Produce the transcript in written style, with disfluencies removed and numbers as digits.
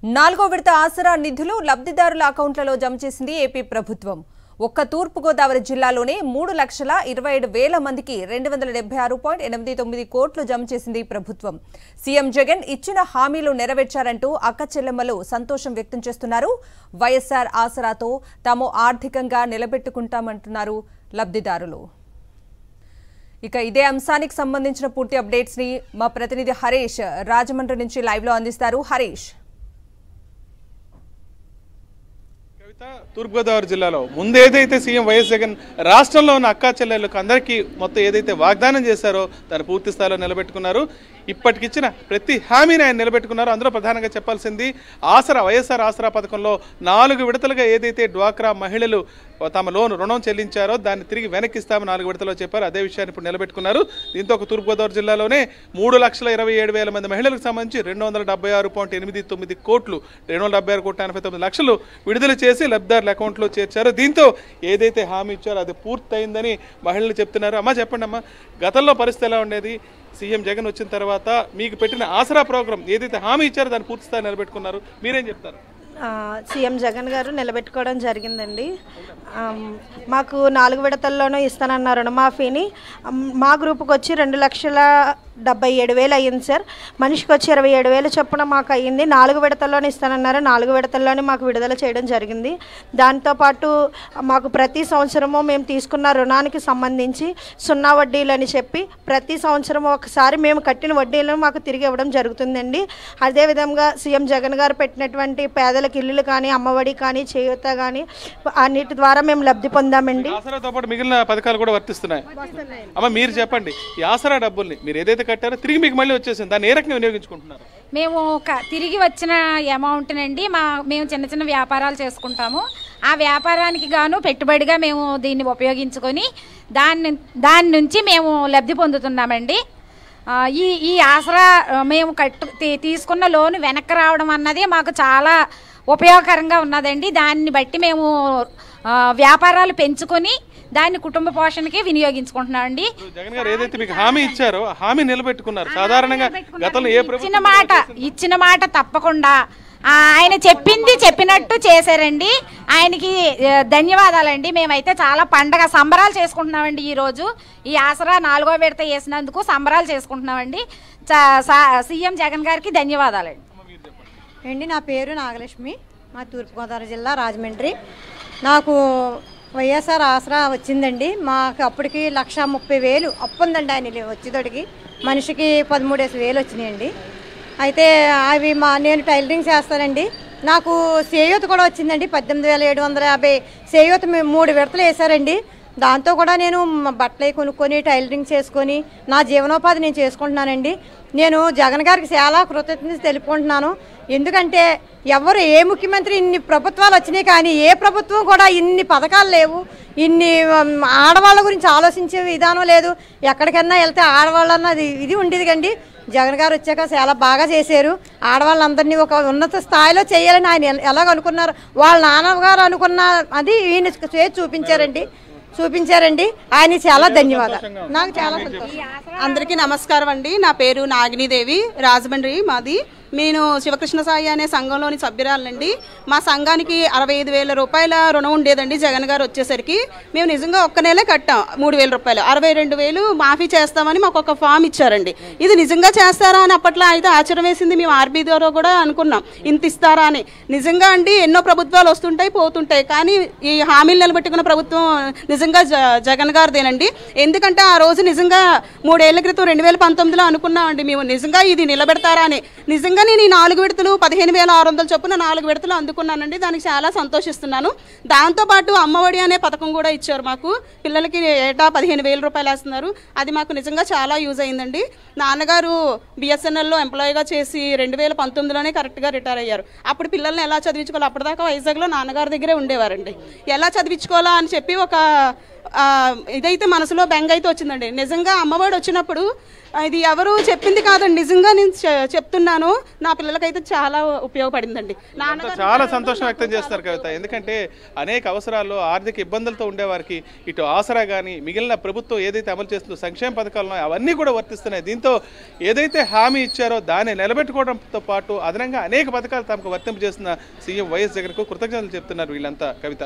నాలుగో విడత ఆసరా నిధులు లబ్ధిదారుల అకౌంట్లలో జమ చేసింది ఏపీ ప్రభుత్వం. ఒక్క తూర్పు గోదావరి జిల్లాలోనే 3,27,000 మందికి 276.89 కోట్లు జమ చేసింది ప్రభుత్వం. సీఎం జగన్ ఇచ్చిన హామీలు నెరవేర్చారంటూ అక్క చెల్లెమ్మలు సంతోషం వ్యక్తం చేస్తున్నారు. వైఎస్ఆర్ ఆసరాతో తాము ఆర్థికంగా నిలబెట్టుకుంటామంటున్నారు లబ్ధిదారులు. ఇక ఇదే అంశానికి సంబంధించిన పూర్తి అప్డేట్స్ ని మా ప్రతినిధి హరీష్ రాజమండ్రి నుంచి లైవ్ లో అందిస్తారు. హరీష్, తూర్పుగోదావరి జిల్లాలో ముందు ఏదైతే సీఎం వైఎస్ జగన్ రాష్ట్రంలో ఉన్న అక్కా చెల్లెళ్ళకు అందరికీ మొత్తం ఏదైతే వాగ్దానం చేశారో దాన్ని పూర్తి స్థాయిలో నిలబెట్టుకున్నారు. ఇప్పటికిచ్చిన ప్రతి హామీని ఆయన నిలబెట్టుకున్నారు. అందులో ప్రధానంగా చెప్పాల్సింది ఆసరా, వైఎస్ఆర్ ఆసరా పథకంలో 4 విడతలుగా ఏదైతే డ్వాక్రా మహిళలు తమ రుణం చెల్లించారో దాన్ని తిరిగి వెనక్కిస్తామని 4 విడతలో చెప్పారు. అదే విషయాన్ని ఇప్పుడు నిలబెట్టుకున్నారు. దీంతో ఒక తూర్పుగోదావరి జిల్లాలోనే 3,27,000 మంది మహిళలకు సంబంధించి 276.89 కోట్లు 276.89 లక్షలు విడుదల చేసి లబ్ధిదారుల అకౌంట్లో చేర్చారు. దీంతో ఏదైతే హామీ ఇచ్చారో అది పూర్తయిందని మహిళలు చెప్తున్నారు. అమ్మా చెప్పండి అమ్మా, గతంలో పరిస్థితి ఎలా ఉండేది? సీఎం జగన్ వచ్చిన తర్వాత మీకు పెట్టిన ఆసరా ప్రోగ్రాం ఏదైతే హామీ ఇచ్చారో దాన్ని పూర్తి స్థాయి నిలబెట్టుకున్నారు, మీరేం చెప్తారు? సీఎం జగన్ గారు నిలబెట్టుకోవడం జరిగిందండి. మాకు 4 విడతల్లోనూ ఇస్తానన్న రుణమాఫీని మా గ్రూప్కి వచ్చి 2,77,000 అయ్యింది సార్. మనిషికి వచ్చి 27,000 చొప్పున మాకు అయ్యింది. 4 విడతల్లోనే ఇస్తానన్నారు. 4 విడతల్లోనే మాకు విడుదల చేయడం జరిగింది. దాంతోపాటు మాకు ప్రతి సంవత్సరము మేము తీసుకున్న రుణానికి సంబంధించి 0 వడ్డీలు అని చెప్పి ప్రతి సంవత్సరం ఒకసారి మేము కట్టిన వడ్డీలను మాకు తిరిగి ఇవ్వడం జరుగుతుందండి. అదేవిధంగా సీఎం జగన్ గారు పెట్టినటువంటి పేదలకు ఇల్లులు కానీ, అమ్మఒడి కానీ, చేయూత కానీ అన్నిటి ద్వారా మేము లబ్ధి పొందామండి. ఆసరాతో పాటు మిగిలిన పథకాలు కూడా వర్తిస్తున్నాయి. అమ్మ మీరు చెప్పండి, ఈ ఆసరా డబ్బుల్ని మీరు ఏదైతే కట్టారో తిరిగి మీకు మళ్ళీ వచ్చేసింది, దాన్ని ఏ రకంగా వినియోగించుకుంటున్నారు? మేము తిరిగి వచ్చిన అమౌంట్నండి మేము చిన్న చిన్న వ్యాపారాలు చేసుకుంటాము. ఆ వ్యాపారానికి గాను పెట్టుబడిగా మేము దీన్ని ఉపయోగించుకొని దాని నుంచి మేము లబ్ధి పొందుతున్నామండి. ఈ ఆసరా మేము తీసుకున్న లోన్ వెనక్కి రావడం అన్నది మాకు చాలా ఉపయోగకరంగా ఉన్నదండి. దాన్ని బట్టి మేము వ్యాపారాలు పెంచుకొని దాన్ని కుటుంబ పోషణకి వినియోగించుకుంటున్నామండి. జగన్ గారు ఏదైతే మీకు హామీ ఇచ్చారో హామీ నిలబెట్టుకున్నారు. సాధారణంగా గతంలో ఇచ్చిన మాట తప్పకుండా ఆయన చెప్పింది చెప్పినట్టు చేశారండి. ఆయనకి ధన్యవాదాలండి. మేమైతే చాలా పండగ సంబరాలు చేసుకుంటున్నామండి. ఈరోజు ఈ ఆసరా 4వ విడత వేసినందుకు సంబరాలు చేసుకుంటున్నామండి. సీఎం జగన్ గారికి ధన్యవాదాలండి. అండి, నా పేరు నాగలక్ష్మి, మా తూర్పుగోదావరి జిల్లా రాజమండ్రి. నాకు వైఎస్ఆర్ ఆసరా వచ్చిందండి. మాకు అప్పటికి 1,30,000 అప్పు ఉందండి. ఆయన వచ్చేతోడికి మనిషికి 13,000 వచ్చినాయండి. అయితే అవి నేను టైలరింగ్ చేస్తానండి. నాకు చేయూత కూడా వచ్చిందండి. 18,750 చేయూత 3 విడతలు వేశారండి. దాంతో కూడా నేను బట్టలు కొనుక్కొని టైలరింగ్ చేసుకొని నా జీవనోపాధి నేను చేసుకుంటున్నానండి. నేను జగన్ గారికి చాలా కృతజ్ఞత తెలుపుకుంటున్నాను. ఎందుకంటే ఎవరు ఏ ముఖ్యమంత్రి ఇన్ని ప్రభుత్వాలు వచ్చినాయి కానీ ఏ ప్రభుత్వం కూడా ఇన్ని పథకాలు లేవు. ఇన్ని ఆడవాళ్ళ గురించి ఆలోచించే విధానం లేదు. ఎక్కడికన్నా వెళ్తే ఆడవాళ్ళన్నది ఇది ఉండేది కండి. జగన్ గారు వచ్చాక చాలా బాగా చేశారు. ఆడవాళ్ళందరినీ ఒక ఉన్నత స్థాయిలో చేయాలని ఆయన ఎలాగనుకున్నారు, వాళ్ళ నాన్నగారు అనుకున్న అది ఈయన చేసి చూపించారండి. ఆయన చాలా ధన్యవాదాలు. నాకు చాలా సంతోషం. అందరికీ నమస్కారం అండి. నా పేరు నాగినీదేవి, రాజమండ్రి మాది. నేను శివకృష్ణ సాయి అనే సంఘంలోని సభ్యురాలండి. మా సంఘానికి 65,000 రూపాయల రుణం ఉండేదండి. జగన్ గారు వచ్చేసరికి మేము నిజంగా ఒక్క నెలే కట్టాం 3,000 రూపాయలు. 62,000 మాఫీ చేస్తామని మాకు ఒక ఫామ్ ఇచ్చారండి. ఇది నిజంగా చేస్తారా అని అప్పట్లో అయితే ఆశ్చర్యం వేసింది. మేము ఆర్బీ ద్వారా కూడా అనుకున్నాం ఇంత ఇస్తారా అని. నిజంగా అండి ఎన్నో ప్రభుత్వాలు వస్తుంటాయి పోతుంటాయి, కానీ ఈ హామీలు నిలబెట్టుకున్న ప్రభుత్వం నిజంగా జగన్ గారిదేనండి. ఎందుకంటే ఆ రోజు నిజంగా 3 ఏళ్ల క్రితం 2019లో అనుకున్నామండి మేము నిజంగా ఇది నిలబెడతారా అని. నిజంగా నేను ఈ 4 విడతలు 15,600 చొప్పున 4 విడతలు అందుకున్నానండి. దానికి చాలా సంతోషిస్తున్నాను. దాంతోపాటు అమ్మఒడి అనే పథకం కూడా ఇచ్చారు మాకు. పిల్లలకి ఏటా 15,000 రూపాయలు వేస్తున్నారు. అది మాకు నిజంగా చాలా యూజ్ అయిందండి. నాన్నగారు బిఎస్ఎన్ఎల్లో ఎంప్లాయీగా చేసి 2019లోనే కరెక్ట్గా రిటైర్ అయ్యారు. అప్పుడు పిల్లల్ని ఎలా చదివించుకోవాలి, అప్పటిదాకా వైజాగ్లో నాన్నగారి దగ్గరే ఉండేవారండి. ఎలా చదివించుకోవాలా అని చెప్పి ఒక ఇదైతే మనసులో బెంగ అయితే వచ్చిందండి. నిజంగా అమ్మఒడి వచ్చినప్పుడు ఇది ఎవరు చెప్పింది కాదండి, నిజంగా నేను చెప్తున్నాను. నా పిల్లలకైతే చాలా ఉపయోగపడిందండి. చాలా సంతోషం వ్యక్తం చేస్తారు కవిత. ఎందుకంటే అనేక అవసరాల్లో ఆర్థిక ఇబ్బందులతో ఉండేవారికి ఇటు ఆసరా కానీ మిగిలిన ప్రభుత్వం ఏదైతే అమలు చేస్తుందో సంక్షేమ పథకాలు అవన్నీ కూడా వర్తిస్తున్నాయి. దీంతో ఏదైతే హామీ ఇచ్చారో దాన్ని నిలబెట్టుకోవడంతో పాటు అదనంగా అనేక పథకాలు తమకు వర్తింపజేస్తున్న సీఎం వైఎస్ జగన్కు కృతజ్ఞతలు చెప్తున్నారు వీళ్ళంతా. కవిత.